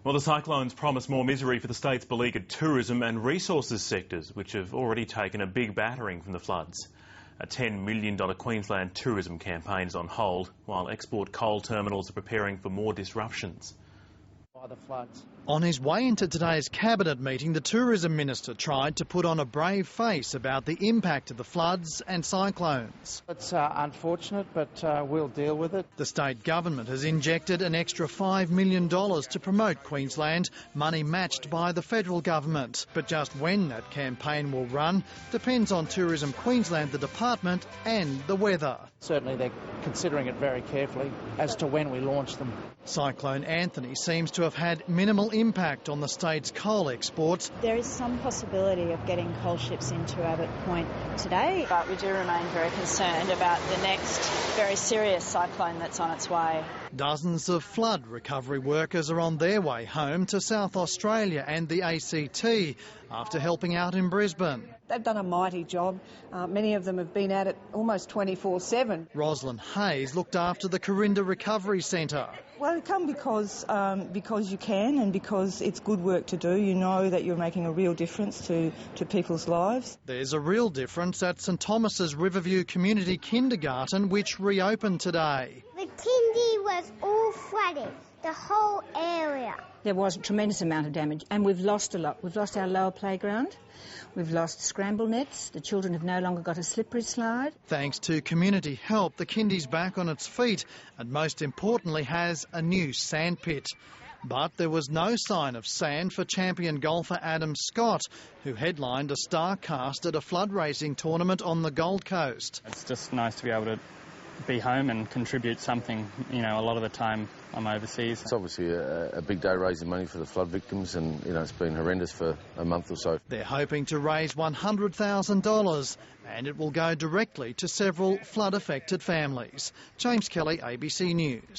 Well, the cyclones promise more misery for the state's beleaguered tourism and resources sectors, which have already taken a big battering from the floods. A $10 million Queensland tourism campaign is on hold, while export coal terminals are preparing for more disruptions. By the floods. On his way into today's cabinet meeting, the tourism minister tried to put on a brave face about the impact of the floods and cyclones. It's unfortunate, but we'll deal with it. The state government has injected an extra $5 million to promote Queensland, money matched by the federal government. But just when that campaign will run depends on Tourism Queensland, the department, and the weather. Certainly they're considering it very carefully as to when we launch them. Cyclone Anthony seems to have had minimal impact on the state's coal exports. There is some possibility of getting coal ships into Abbott Point today, but we do remain very concerned about the next very serious cyclone that's on its way. Dozens of flood recovery workers are on their way home to South Australia and the ACT after helping out in Brisbane. They've done a mighty job. Many of them have been at it almost 24/7. Roslyn Hayes looked after the Corinda Recovery Centre. Well, you come because you can and because it's good work to do. You know that you're making a real difference to people's lives. There's a real difference at St Thomas's Riverview Community Kindergarten, which reopened today. The kindy was all flooded, the whole area. There was a tremendous amount of damage, and we've lost a lot. We've lost our lower playground, we've lost scramble nets, the children have no longer got a slippery slide. Thanks to community help, the kindy's back on its feet and most importantly has a new sand pit. But there was no sign of sand for champion golfer Adam Scott, who headlined a star cast at a flood racing tournament on the Gold Coast. It's just nice to be able to be home and contribute something. You know, a lot of the time I'm overseas. It's obviously a big day raising money for the flood victims, and you know it's been horrendous for a month or so. They're hoping to raise $100,000 and it will go directly to several flood affected families. James Kelly, ABC News.